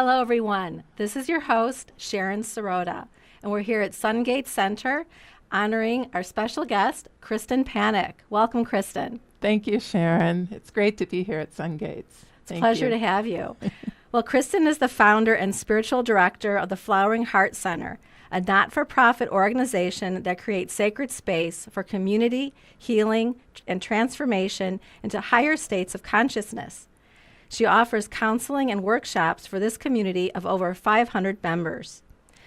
Hello, everyone. This is your host, Sharon Sirota, and we're here at SunGates Center honoring our special guest, Kristin Panek. Welcome, Kristin. Thank you, Sharon. It's great to be here at SunGates. It's a pleasure to have you. Well, Kristin is the founder and spiritual director of the Flowering Heart Center, a not-for-profit organization that creates sacred space for community, healing, and transformation into higher states of consciousness. She offers counseling and workshops for this community of over 500 members.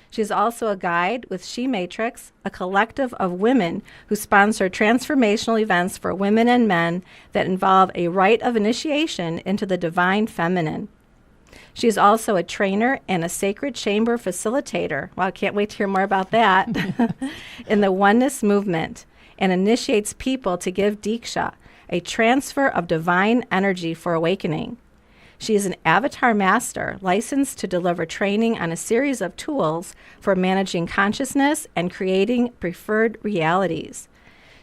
She is also a guide with She Matrix, a collective of women who sponsor transformational events for women and men that involve a rite of initiation into the divine feminine. She is also a trainer and a sacred chamber facilitator. Well, I can't wait to hear more about that. In the Oneness movement, and initiates people to give Deeksha, a transfer of divine energy for awakening. She is an avatar master licensed to deliver training on a series of tools for managing consciousness and creating preferred realities.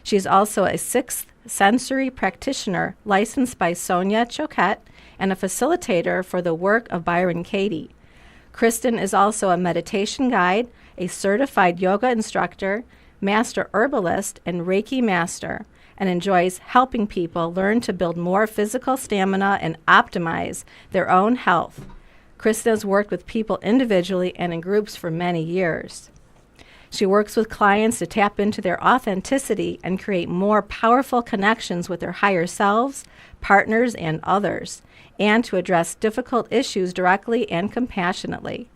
She is also a sixth sensory practitioner licensed by Sonia Choquette and a facilitator for the work of Byron Katie. Kristin is also a meditation guide, a certified yoga instructor, master herbalist, and Reiki master, and enjoys helping people learn to build more physical stamina and optimize their own health. Kristin has worked with people individually and in groups for many years. She works with clients to tap into their authenticity and create more powerful connections with their higher selves, partners, and others, and to address difficult issues directly and compassionately.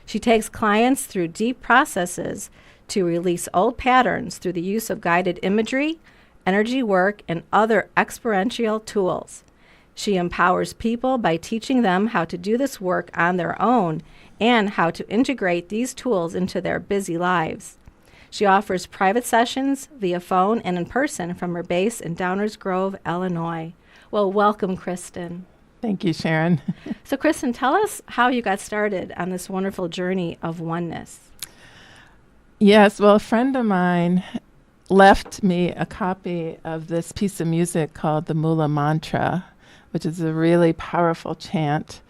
She takes clients through deep processes to release old patterns through the use of guided imagery, energy work, and other experiential tools. She empowers people by teaching them how to do this work on their own and how to integrate these tools into their busy lives. She offers private sessions via phone and in person from her base in Downers Grove, Illinois. Well, welcome, Kristin. Thank you, Sharon. So, Kristin, tell us how you got started on this wonderful journey of oneness. Yes, well, a friend of mine left me a copy of this piece of music called the Mula Mantra, which is a really powerful chant.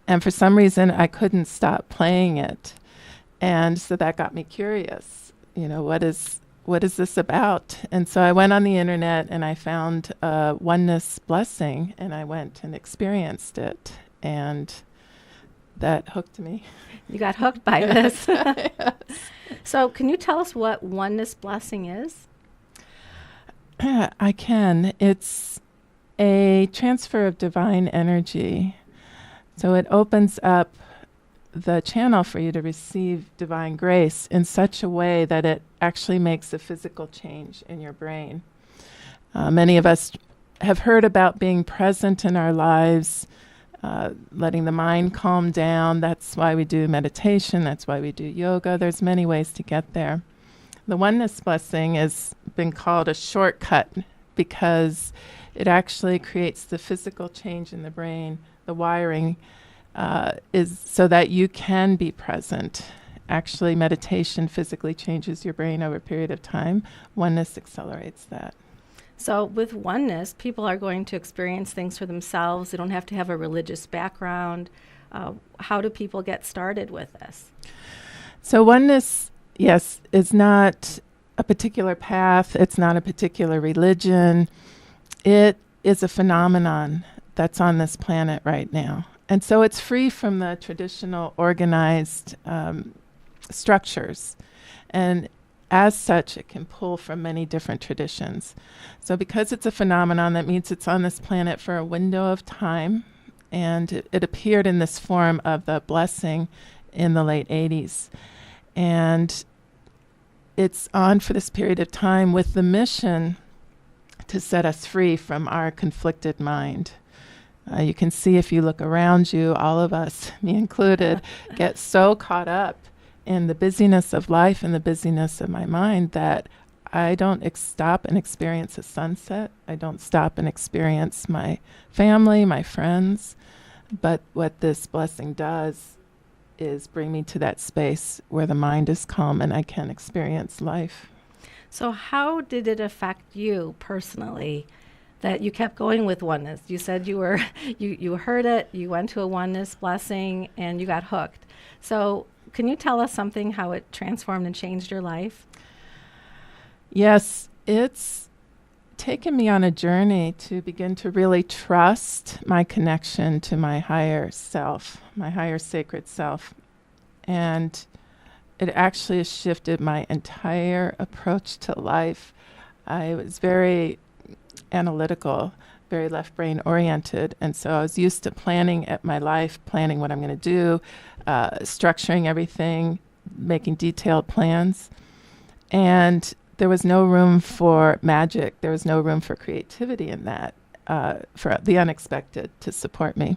And for some reason, I couldn't stop playing it. And so that got me curious. You know, what is this about? And so I went on the internet and I found Oneness Blessing, and I went and experienced it. And that hooked me. You got hooked by this. Yes. So can you tell us what Oneness Blessing is? I can. It's a transfer of divine energy. So it opens up the channel for you to receive divine grace in such a way that it actually makes a physical change in your brain. Many of us have heard about being present in our lives, letting the mind calm down. That's why we do meditation. That's why we do yoga. There's many ways to get there. The Oneness Blessing has been called a shortcut because it actually creates the physical change in the brain. The wiring is so that you can be present. Actually, meditation physically changes your brain over a period of time. Oneness accelerates that. So with oneness, people are going to experience things for themselves. They don't have to have a religious background. How do people get started with this? So oneness, yes, is not a particular path. It's not a particular religion. It is a phenomenon that's on this planet right now. And so it's free from the traditional organized structures. And as such, it can pull from many different traditions. So because it's a phenomenon, that means it's on this planet for a window of time. And it appeared in this form of the blessing in the late 80s. And it's on for this period of time with the mission to set us free from our conflicted mind. You can see if you look around you, all of us, me included, get so caught up in the busyness of life and the busyness of my mind that I don't stop and experience a sunset. I don't stop and experience my family, my friends. But what this blessing does is bring me to that space where the mind is calm and I can experience life. So how did it affect you personally, that you kept going with oneness. You said you were you heard it, you went to a oneness blessing, and you got hooked. So can you tell us something, how it transformed and changed your life? Yes, it's taken me on a journey to begin to really trust my connection to my higher self, my higher sacred self. And it actually has shifted my entire approach to life. I was very analytical, very left brain oriented. And so I was used to planning at my life, planning what I'm going to do, structuring everything, making detailed plans. And there was no room for magic. There was no room for creativity in that, for the unexpected to support me.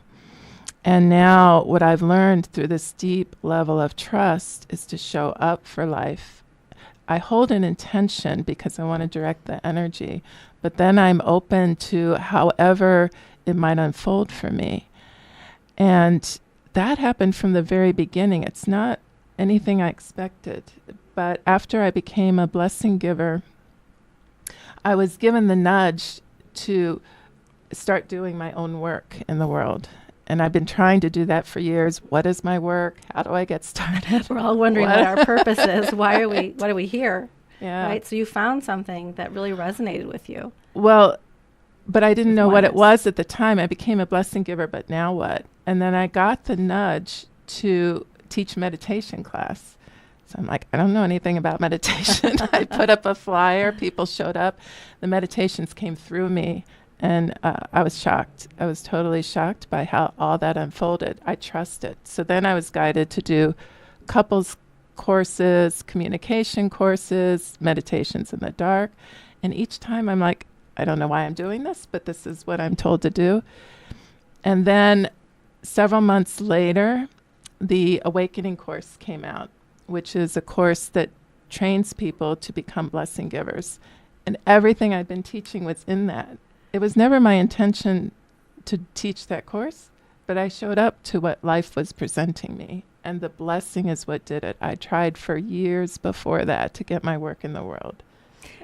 And now what I've learned through this deep level of trust is to show up for life. I hold an intention because I want to direct the energy, but then I'm open to however it might unfold for me. And that happened from the very beginning. It's not anything I expected. But after I became a blessing giver, I was given the nudge to start doing my own work in the world. And I've been trying to do that for years. What is my work? How do I get started? We're all wondering what our purpose is. What are we here? Yeah. Right? So you found something that really resonated with you. Well, but I didn't know what it oneness. was at the time. I became a blessing giver, but now what? And then I got the nudge to teach meditation class. So I'm like, I don't know anything about meditation. I put up a flyer. People showed up. The meditations came through me. And I was shocked. I was totally shocked by how all that unfolded. I trusted. So then I was guided to do couples courses, communication courses, meditations in the dark. And each time I'm like, I don't know why I'm doing this, but this is what I'm told to do. And then several months later, the Awakening course came out, which is a course that trains people to become blessing givers. And everything I'd been teaching was in that. It was never my intention to teach that course, but I showed up to what life was presenting me, and the blessing is what did it. I tried for years before that to get my work in the world.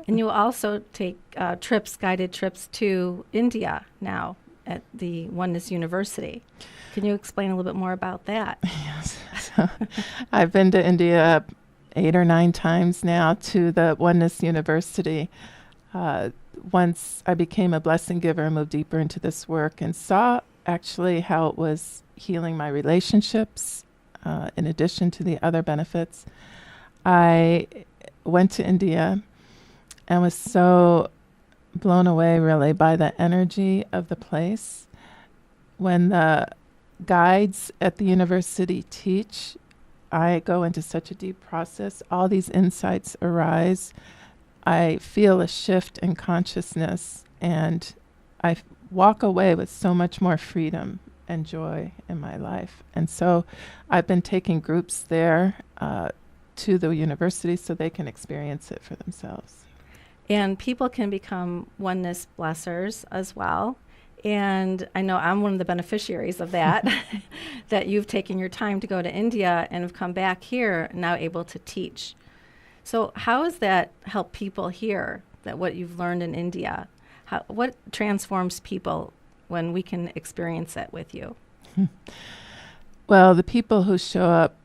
And you also take guided trips to India now at the Oneness University. Can you explain a little bit more about that? Yes. So I've been to India 8 or 9 times now to the Oneness University. Once I became a blessing giver and moved deeper into this work and saw actually how it was healing my relationships, in addition to the other benefits, I went to India and was so blown away really by the energy of the place. When the guides at the university teach, I go into such a deep process. All these insights arise. I feel a shift in consciousness, and I walk away with so much more freedom and joy in my life. And so I've been taking groups there to the university so they can experience it for themselves. And people can become oneness blessers as well. And I know I'm one of the beneficiaries of that, that you've taken your time to go to India and have come back here now able to teach. So how has that helped people here, that what you've learned in India? What transforms people when we can experience it with you? Well, the people who show up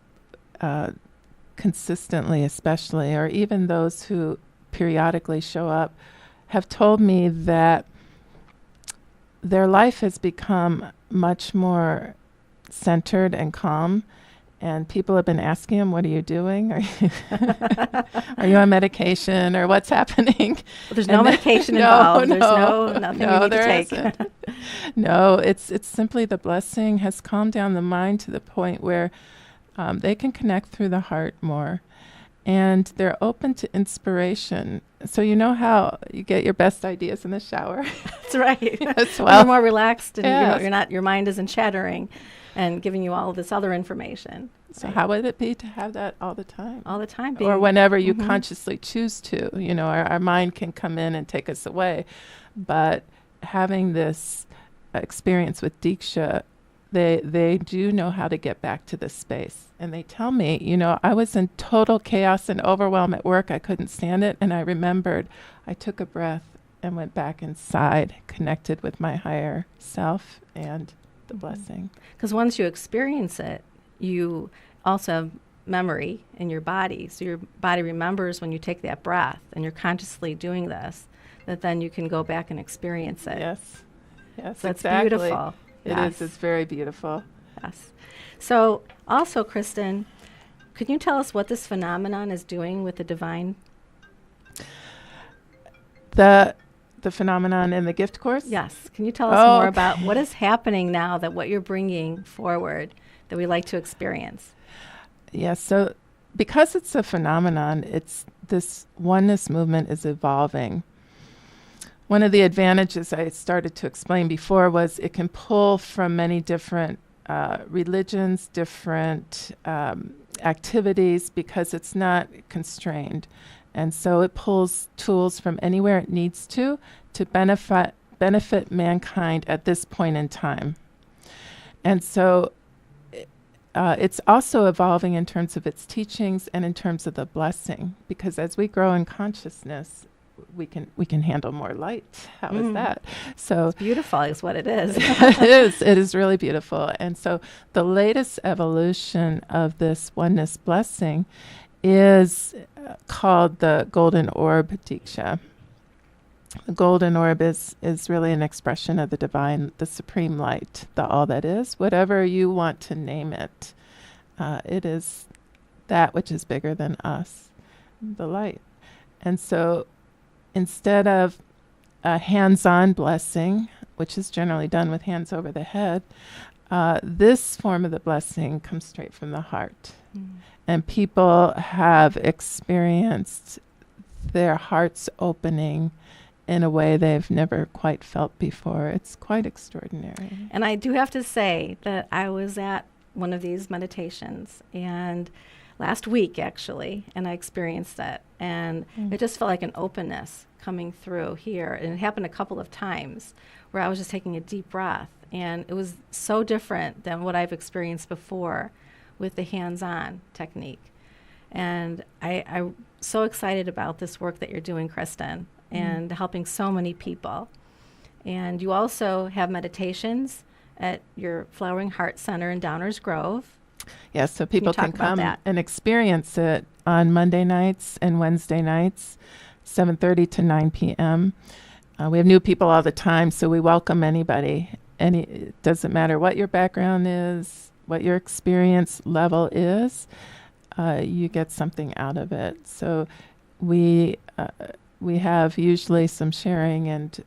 consistently especially, or even those who periodically show up, have told me that their life has become much more centered and calm. And people have been asking them, what are you doing? Are you on medication or what's happening? Well, there's no medication involved. There's nothing you need to take. No, it's simply the blessing has calmed down the mind to the point where they can connect through the heart more. And they're open to inspiration. So you know how you get your best ideas in the shower? That's right. As well. You're more relaxed and yes. your mind isn't chattering and giving you all this other information. So how would it be to have that all the time? All the time. Or whenever you consciously choose to. You know, our mind can come in and take us away. But having this experience with Deeksha, they do know how to get back to this space. And they tell me, you know, I was in total chaos and overwhelm at work. I couldn't stand it. And I remembered, I took a breath and went back inside, connected with my higher self and the blessing. Because once you experience it, you also have memory in your body. So your body remembers when you take that breath and you're consciously doing this, that then you can go back and experience it. Yes. Yes, So that's exactly. beautiful. It is. It's very beautiful. Yes. So also, Kristin, could you tell us what this phenomenon is doing with the divine? The phenomenon in the gift course? Yes. Can you tell us more about what is happening now, that what you're bringing forward that we like to experience? Yes. So because it's a phenomenon, it's this oneness movement is evolving. One of the advantages I started to explain before was it can pull from many different religions, different activities, because it's not constrained. And so it pulls tools from anywhere it needs to benefit mankind at this point in time. And so it's also evolving in terms of its teachings and in terms of the blessing, because as we grow in consciousness, we can handle more light. How is that? So it's beautiful is what it is. It is really beautiful. And so the latest evolution of this oneness blessing is called the golden orb Deeksha. The golden orb is really an expression of the divine, the supreme light, the all that is, whatever you want to name it. It is that which is bigger than us, the light. And so instead of a hands-on blessing, which is generally done with hands over the head, this form of the blessing comes straight from the heart. And people have experienced their hearts opening in a way they've never quite felt before. It's quite extraordinary. And I do have to say that I was at one of these meditations, and last week actually, and I experienced it. And it just felt like an openness coming through here. And it happened a couple of times where I was just taking a deep breath. And it was so different than what I've experienced before with the hands-on technique. And I'm so excited about this work that you're doing, Kristin, and helping so many people. And you also have meditations at your Flowering Heart Center in Downers Grove. Yes, so people can come that? and experience it on Monday nights and Wednesday nights, 7:30 to 9 p.m. We have new people all the time, so we welcome anybody. It doesn't matter what your background is, what your experience level is, you get something out of it. So we have usually some sharing, and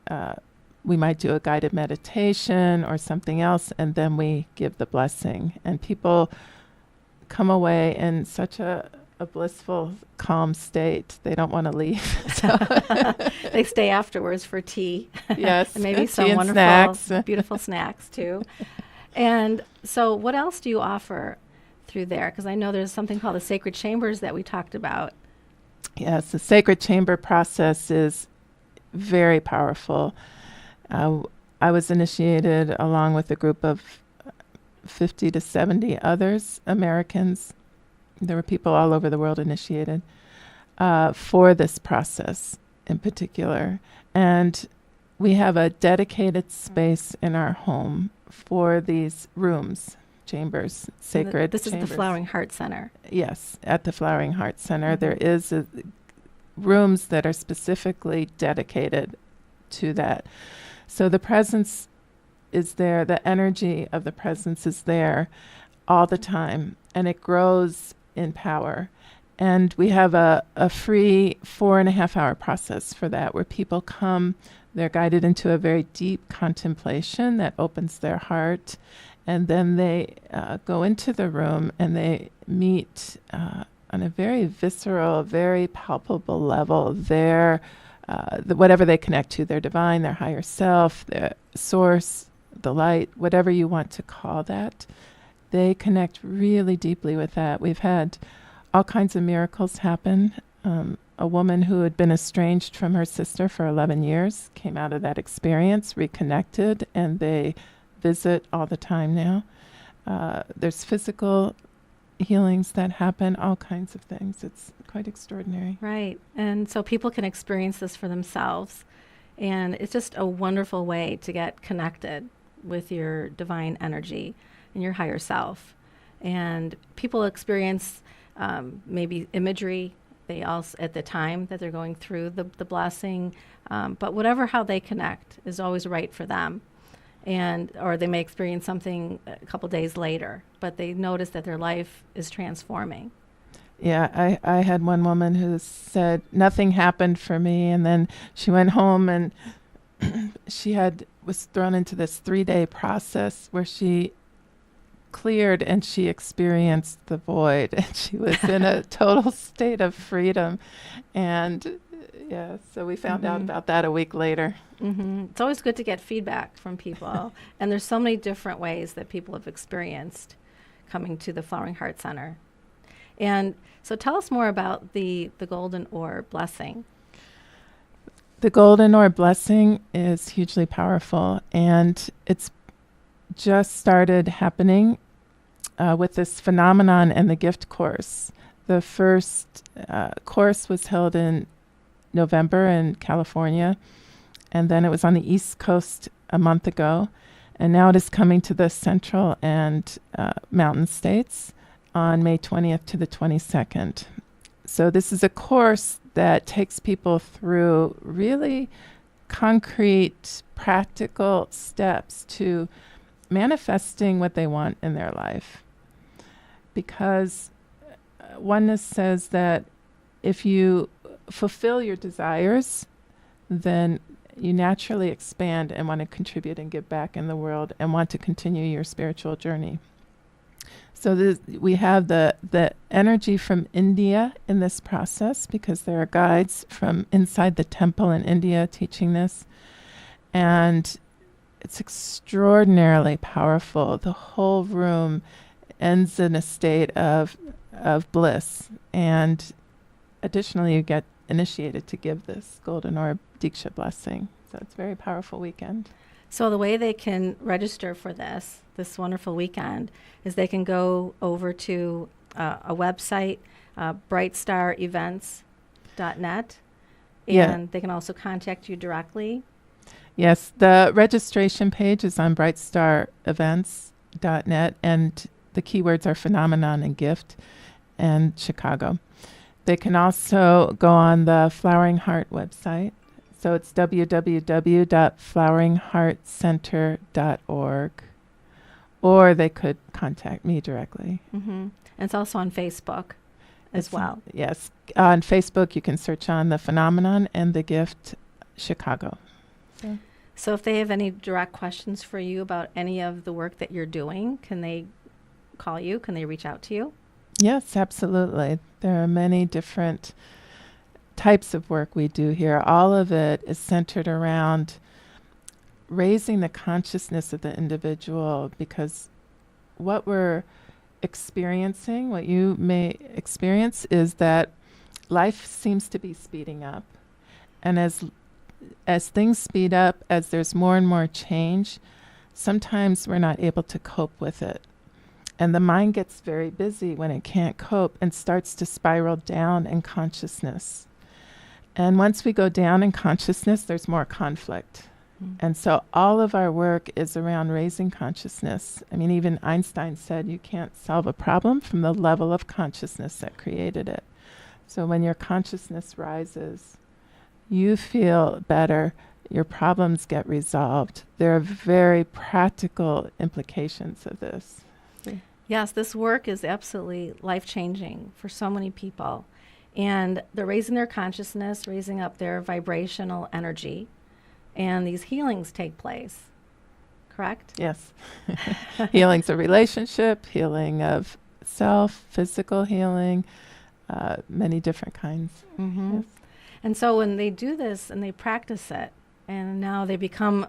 we might do a guided meditation or something else, and then we give the blessing. And people come away in such a blissful, calm state. They don't want to leave. They stay afterwards for tea. Yes. And maybe tea some and wonderful, snacks. beautiful snacks too. And so what else do you offer through there? Because I know there's something called the Sacred Chambers that we talked about. Yes, the Sacred Chamber process is very powerful. I was initiated along with a group of 50 to 70 others, Americans. There were people all over the world initiated for this process in particular. And we have a dedicated space in our home for these rooms, chambers, sacred This chambers. is the Flowering Heart Center. Yes, at the Flowering Heart Center. There is rooms that are specifically dedicated to that. So the presence is there, the energy of the presence is there all the time, and it grows in power. And we have a free 4.5-hour process for that, where people come, they're guided into a very deep contemplation that opens their heart, and then they go into the room and they meet on a very visceral, very palpable level whatever they connect to, their divine, their higher self, their source, the light, whatever you want to call that. They connect really deeply with that. We've had all kinds of miracles happen. A woman who had been estranged from her sister for 11 years came out of that experience, reconnected, and they visit all the time now. There's physical healings that happen, all kinds of things. It's quite extraordinary. Right. And so people can experience this for themselves. And it's just a wonderful way to get connected with your divine energy and your higher self. And people experience maybe imagery. They also, at the time that they're going through the blessing, but whatever how they connect is always right for them. Or they may experience something a couple days later, but they notice that their life is transforming. Yeah, I had one woman who said nothing happened for me, and then she went home and was thrown into this 3-day process where she cleared and she experienced the void, and she was in a total state of freedom. And yeah, so we found out about that a week later. It's always good to get feedback from people. And there's so many different ways that people have experienced coming to the Flowering Heart Center. And so tell us more about the Golden Orb Blessing. The Golden Orb Blessing is hugely powerful, and it's just started happening with this phenomenon and the gift course. The first course was held in November in California, and then it was on the East Coast a month ago, and now it is coming to the Central and Mountain States on May 20th to the 22nd. So this is a course that takes people through really concrete, practical steps to manifesting what they want in their life. Because Oneness says that if you fulfill your desires, then you naturally expand and want to contribute and give back in the world and want to continue your spiritual journey. So we have the energy from India in this process, because there are guides from inside the temple in India teaching this. And it's extraordinarily powerful. The whole room ends in a state of bliss. And additionally, you get initiated to give this Golden Orb Deeksha blessing. So it's a very powerful weekend. So the way they can register for this wonderful weekend, is they can go over to a website, brightstarevents.net, and they can also contact you directly. Yes, the registration page is on brightstarevents.net, and the keywords are phenomenon and gift and Chicago. They can also go on the Flowering Heart website. So it's www.floweringheartcenter.org, or they could contact me directly. And it's also on Facebook as well. Yes. On Facebook, you can search on the Phenomenon and the Gift Chicago. So if they have any direct questions for you about any of the work that you're doing, can they call you? Can they reach out to you? Yes, absolutely. There are many different types of work we do here. All of it is centered around raising the consciousness of the individual, because what we're experiencing, what you may experience, is that life seems to be speeding up. And as things speed up, as there's more and more change, sometimes we're not able to cope with it. And the mind gets very busy when it can't cope and starts to spiral down in consciousness. And once we go down in consciousness, there's more conflict. And so all of our work is around raising consciousness. I mean, even Einstein said you can't solve a problem from the level of consciousness that created it. So when your consciousness rises, you feel better, your problems get resolved. There are very practical implications of this. Yes, this work is absolutely life-changing for so many people. And they're raising their consciousness, raising up their vibrational energy, and these healings take place, correct? Yes. Healing's a relationship, healing of self, physical healing, many different kinds. Yes. And so when they do this and they practice it, and now they become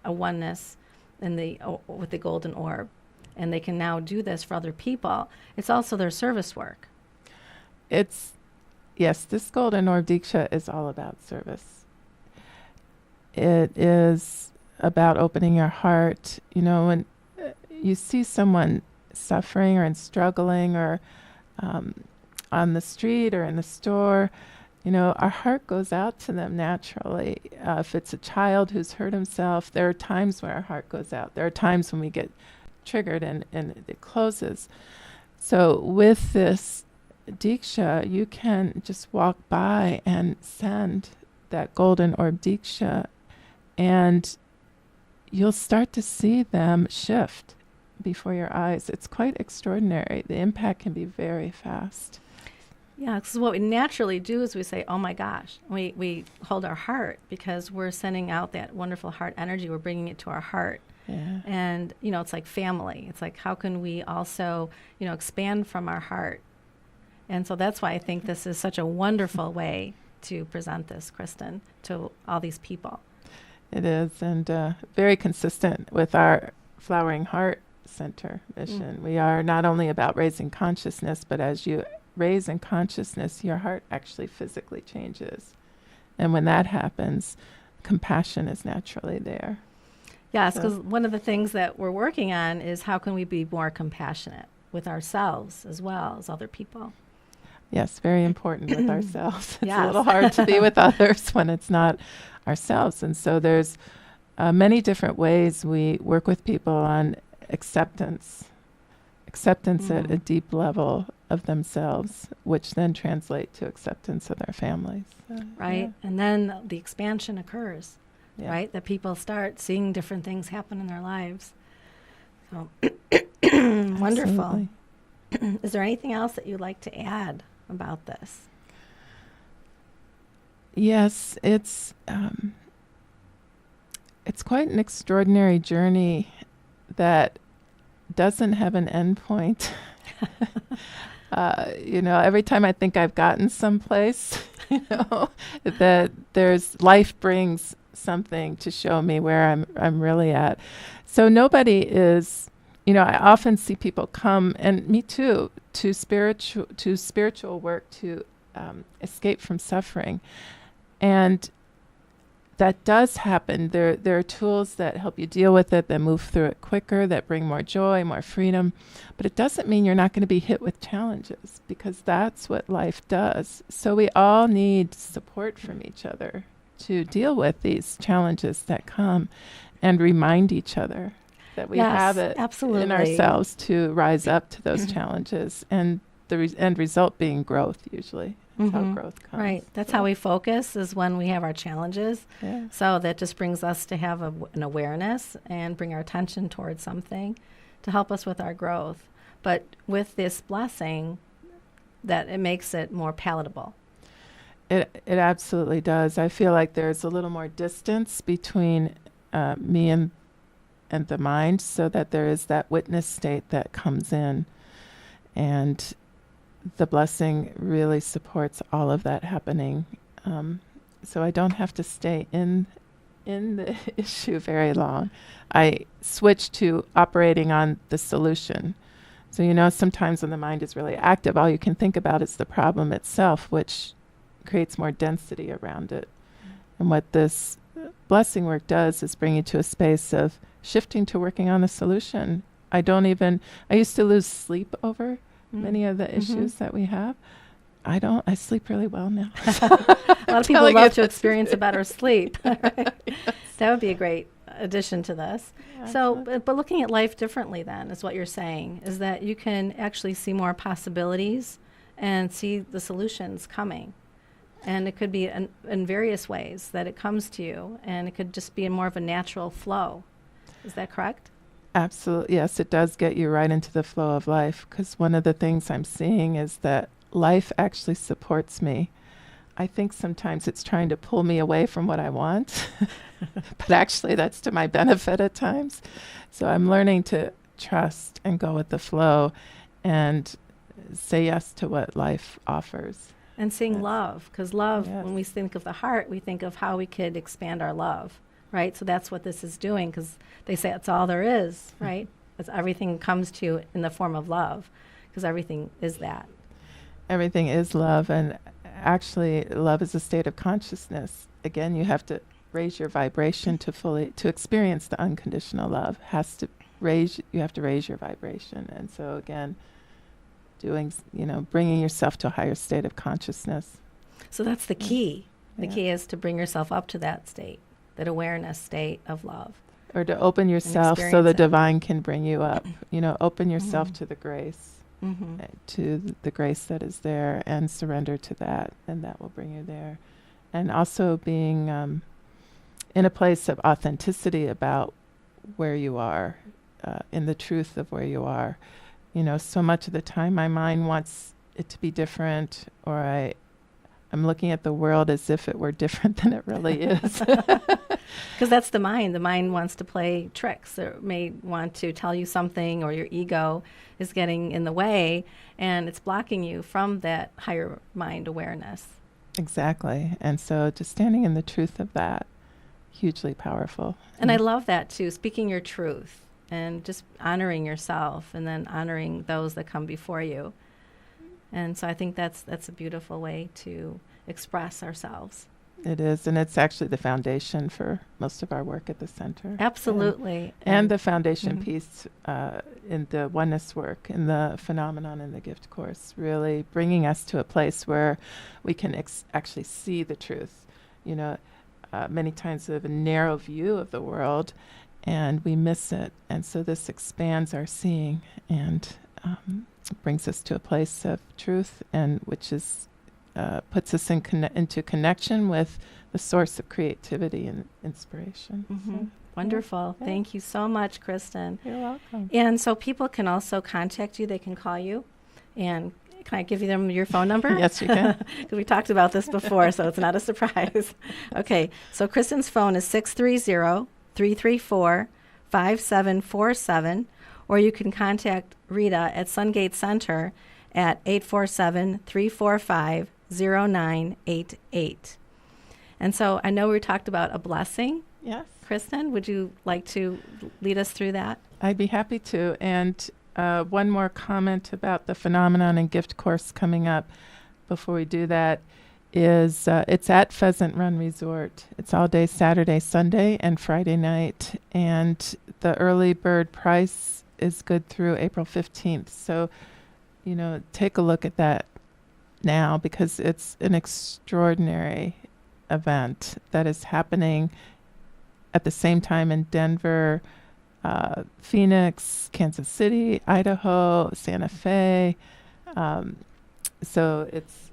a oneness with the Golden Orb, and they can now do this for other people, it's also their service work. Yes, this Golden Orb Deeksha is all about service. It is about opening your heart. You know, when you see someone suffering or struggling or on the street or in the store, our heart goes out to them naturally. If it's a child who's hurt himself, there are times where our heart goes out. There are times when we get triggered and it closes. So with this Deeksha, you can just walk by and send that golden orb Deeksha, and you'll start to see them shift before your eyes. It's quite extraordinary. The impact can be very fast. Yeah, because what we naturally do is we say, oh my gosh, we hold our heart because we're sending out that wonderful heart energy. We're bringing it to our heart. Yeah. And, it's like family. It's like, how can we also, expand from our heart? And so that's why I think this is such a wonderful way to present this, Kristin, to all these people. It is, and very consistent with our Flowering Heart Center mission. We are not only about raising consciousness, but as you raise in consciousness, your heart actually physically changes. And when that happens, compassion is naturally there. Yes, because one of the things that we're working on is how can we be more compassionate with ourselves as well as other people. Yes, very important with ourselves. It's Yes. a little hard to be with others when it's not ourselves. And so there's many different ways we work with people on acceptance at a deep level of themselves, which then translate to acceptance of their families. Right? Yeah. And then the expansion occurs, Yeah. right? That people start seeing different things happen in their lives. So wonderful. Absolutely. Is there anything else that you'd like to add about this? Yes, it's quite an extraordinary journey that doesn't have an end point. Every time I think I've gotten someplace, that life brings something to show me where I'm really at. So nobody is, I often see people come, and me too, to spiritual work to escape from suffering. And that does happen. There are tools that help you deal with it, that move through it quicker, that bring more joy, more freedom. But it doesn't mean you're not going to be hit with challenges, because that's what life does. So we all need support from each other to deal with these challenges that come, and remind each other that we have it absolutely. in ourselves to rise up to those challenges, and the end result being growth usually. That's how growth comes. Right. That's how we focus, is when we have our challenges. Yeah. So that just brings us to have an awareness and bring our attention towards something to help us with our growth. But with this blessing, that it makes it more palatable. It absolutely does. I feel like there's a little more distance between me and the mind, so that there is that witness state that comes in, and the blessing really supports all of that happening. So I don't have to stay in the issue very long. I switch to operating on the solution. So, sometimes when the mind is really active, all you can think about is the problem itself, which creates more density around it. And what this blessing work does is bring you to a space of shifting to working on the solution. I used to lose sleep over many of the issues that we have. I sleep really well now. A lot of people love to experience a better sleep. Right? Yes. That would be a great addition to this. Yeah, so, but looking at life differently then is what you're saying, is that you can actually see more possibilities and see the solutions coming. And it could be in various ways that it comes to you, and it could just be in more of a natural flow. Is that correct? Absolutely. Yes, it does get you right into the flow of life, because one of the things I'm seeing is that life actually supports me. I think sometimes it's trying to pull me away from what I want, but actually that's to my benefit at times. So I'm learning to trust and go with the flow and say yes to what life offers. And seeing love, because love, when we think of the heart, we think of how we could expand our love. Right? So that's what this is doing, because they say it's all there is, right? It's everything comes to you in the form of love, because everything is that. Everything is love, and actually love is a state of consciousness. Again, you have to raise your vibration to experience the unconditional love. You have to raise your vibration. And so again, bringing yourself to a higher state of consciousness. So that's the key. The Yeah. key is to bring yourself up to that state, that awareness state of love. Or to open yourself so experience the it. divine can bring you up. Open yourself to the grace, to the grace that is there, and surrender to that, and that will bring you there. And also being in a place of authenticity about where you are, in the truth of where you are. So much of the time my mind wants it to be different, or I'm looking at the world as if it were different than it really is. Because that's the mind. The mind wants to play tricks. It may want to tell you something, or your ego is getting in the way, and it's blocking you from that higher mind awareness. Exactly. And so just standing in the truth of that, hugely powerful. And I love that too, speaking your truth and just honoring yourself, and then honoring those that come before you. And so I think that's a beautiful way to express ourselves. It is, and it's actually the foundation for most of our work at the center. Absolutely. And the foundation piece in the oneness work, in the phenomenon in the gift course, really bringing us to a place where we can actually see the truth. Many times we have a narrow view of the world and we miss it. And so this expands our seeing and brings us to a place of truth, and which is puts us into connection with the source of creativity and inspiration. So, Wonderful. yeah. Thank you so much, Kristin. You're welcome. And so people can also contact you. They can call you. And can I give them your phone number? Yes, you can. Because we talked about this before, so it's not a surprise. Okay. So Kristin's phone is 630-334-5747. Or you can contact Rita at SunGates Center at 847-345-0988. And so I know we talked about a blessing. Yes. Kristin, would you like to lead us through that? I'd be happy to. And one more comment about the phenomenon and gift course coming up before we do that is it's at Pheasant Run Resort. It's all day Saturday, Sunday, and Friday night. And the early bird price is good through April 15th. So, take a look at that now, because it's an extraordinary event that is happening at the same time in Denver, Phoenix, Kansas City, Idaho, Santa Fe. So it's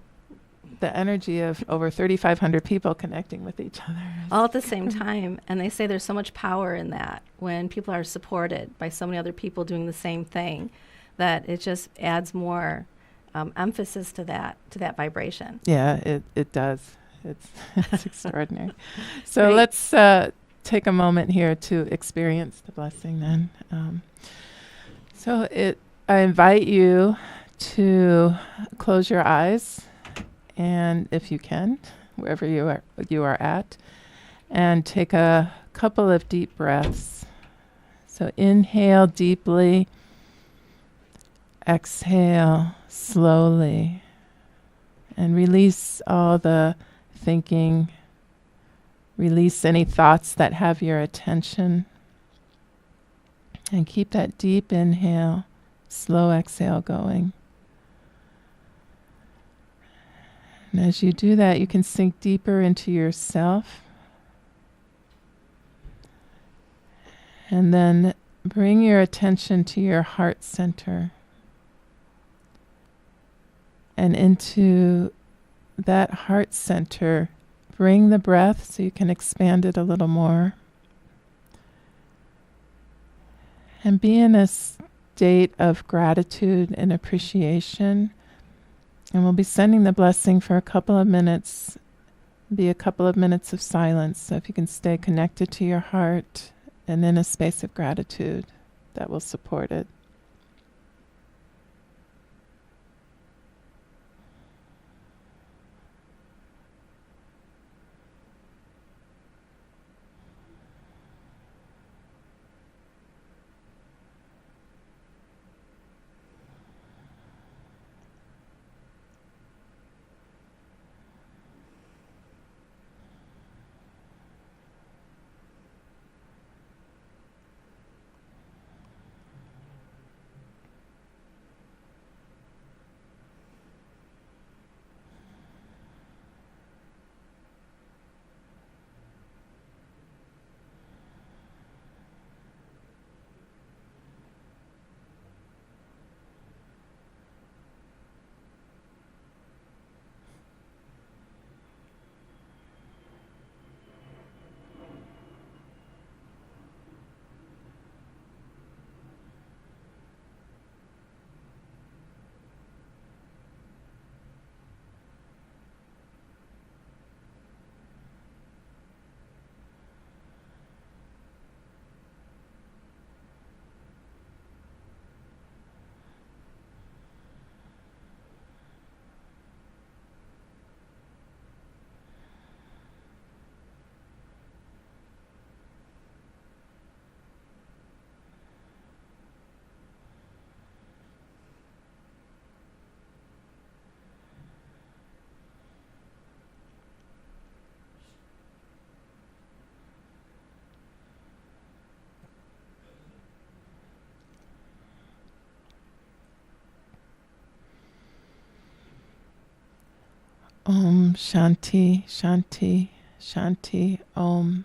the energy of over 3,500 people connecting with each other. All at the same time. And they say there's so much power in that when people are supported by so many other people doing the same thing, that it just adds more emphasis to that vibration. Yeah, it does. It's extraordinary. So Great. let's take a moment here to experience the blessing then. I invite you to close your eyes, and if you can, wherever you are at, and take a couple of deep breaths. So inhale deeply, exhale slowly, and release all the thinking. Release any thoughts that have your attention. And keep that deep inhale, slow exhale going. And as you do that, you can sink deeper into yourself. And then bring your attention to your heart center. And into that heart center, bring the breath so you can expand it a little more. And be in a state of gratitude and appreciation. And we'll be sending the blessing for a couple of minutes. Be a couple of minutes of silence. So if you can stay connected to your heart and in a space of gratitude, that will support it. Om Shanti, Shanti, Shanti, Om.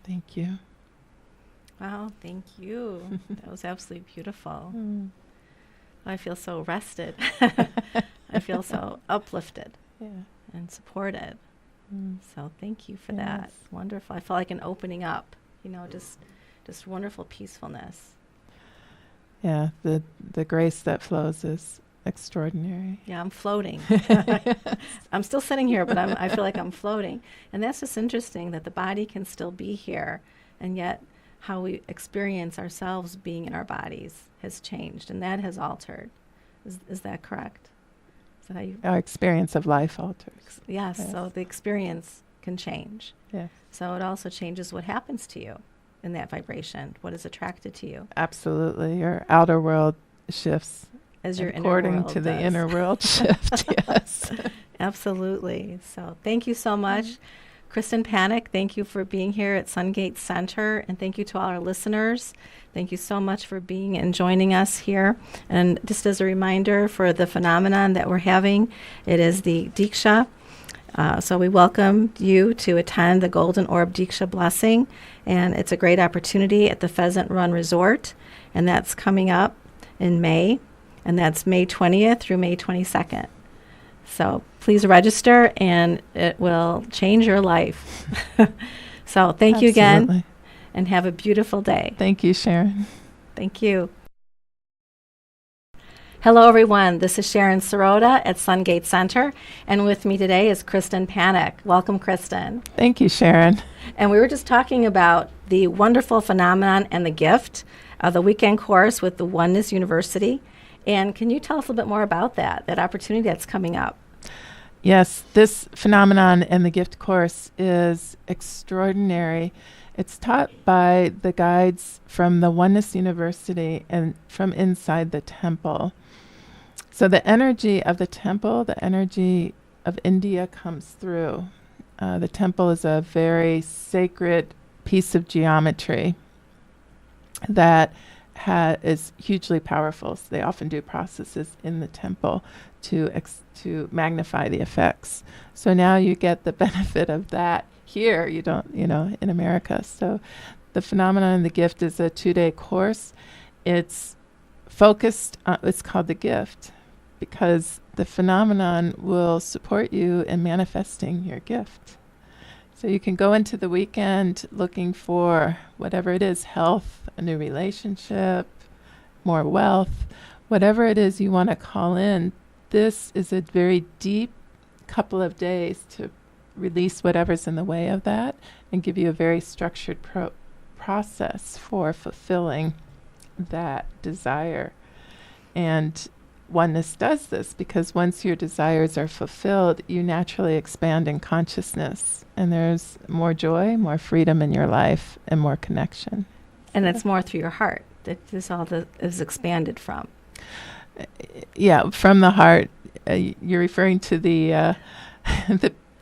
Thank you. Wow, thank you. That was absolutely beautiful. Mm. I feel so rested. I feel so uplifted Yeah. and supported. Mm. So thank you for that. Yes. Wonderful. I feel like an opening up, just wonderful peacefulness. Yeah, the grace that flows is extraordinary. Yeah, I'm floating. I'm still sitting here, but I feel like I'm floating. And that's just interesting that the body can still be here, and yet how we experience ourselves being in our bodies has changed, and that has altered. Is that correct? Is that how you? Our experience of life alters. Yes, Yes. so the experience can change. Yes. So it also changes what happens to you in that vibration, what is attracted to you. Absolutely. Your outer world shifts As your inner according world to the does. inner world shift. Yes. Absolutely. So thank you so much. Kristin Panek, thank you for being here at SunGates Center, and thank you to all our listeners. Thank you so much for being and joining us here. And just as a reminder for the phenomenon that we're having, it is the Deeksha. So we welcome you to attend the Golden Orb Deeksha Blessing, and it's a great opportunity at the Pheasant Run Resort, and that's coming up in May, and that's May 20th through May 22nd. So please register, and it will change your life. So thank you again, Absolutely. and have a beautiful day. Thank you, Sharon. Thank you. Hello, everyone. This is Sharon Sirota at SunGates Center, and with me today is Kristin Panek. Welcome, Kristin. Thank you, Sharon. And we were just talking about the wonderful phenomenon and the gift of the weekend course with the Oneness University. And can you tell us a little bit more about that opportunity that's coming up? Yes, this phenomenon and the gift course is extraordinary. It's taught by the guides from the Oneness University and from inside the temple. So the energy of the temple, the energy of India comes through. The temple is a very sacred piece of geometry that is hugely powerful. So they often do processes in the temple to magnify the effects. So now you get the benefit of that here. You don't, in America. So the phenomenon and the gift is a 2-day course. It's focused on, it's called the gift because the phenomenon will support you in manifesting your gift. So you can go into the weekend looking for whatever it is, health, a new relationship, more wealth, whatever it is you want to call in. This is a very deep couple of days to release whatever's in the way of that and give you a very structured process for fulfilling that desire. And oneness does this because once your desires are fulfilled, you naturally expand in consciousness, and there's more joy, more freedom in your life, and more connection. And it's more through your heart that this all is expanded from. Yeah, from the heart. You're referring to the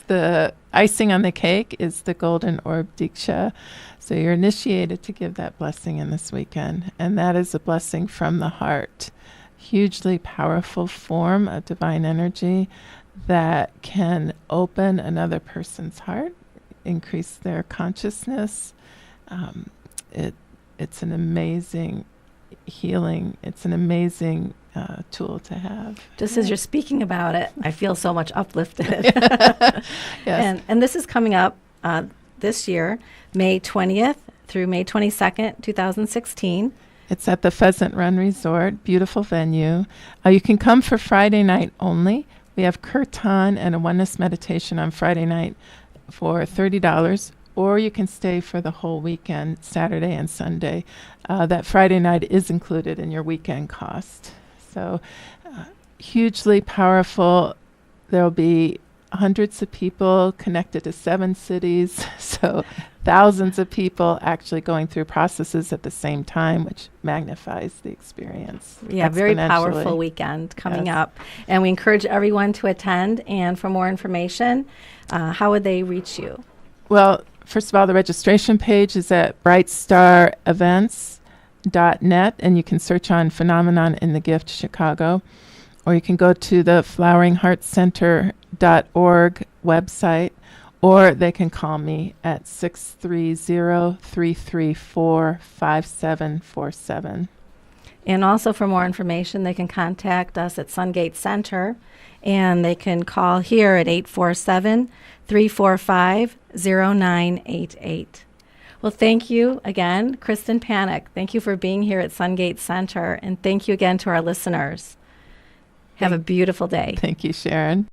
the icing on the cake is the Golden Orb Deeksha. So you're initiated to give that blessing in this weekend, and that is a blessing from the heart. Hugely powerful form of divine energy that can open another person's heart, increase their consciousness. It's an amazing healing. It's an amazing tool to have. Just as you're speaking about it, I feel so much uplifted. Yes. And this is coming up this year, May 20th through May 22nd, 2016. It's at the Pheasant Run Resort, beautiful venue. You can come for Friday night only. We have kirtan and a oneness meditation on Friday night for $30, or you can stay for the whole weekend, Saturday and Sunday. That Friday night is included in your weekend cost. So hugely powerful. There'll be hundreds of people connected to 7 cities. So So thousands of people actually going through processes at the same time, which magnifies the experience. Yeah, very exponentially. powerful weekend coming Yes. up. And we encourage everyone to attend. And for more information, how would they reach you? Well, first of all, the registration page is at brightstarevents.net, and you can search on Phenomenon in the Gift Chicago, or you can go to the floweringheartcenter.org website, or they can call me at 630-334-5747. And also for more information, they can contact us at SunGates Center, and they can call here at 847-345-0988. Well, thank you again, Kristin Panek. Thank you for being here at SunGates Center, and thank you again to our listeners. Have a beautiful day. Thank you, Sharon.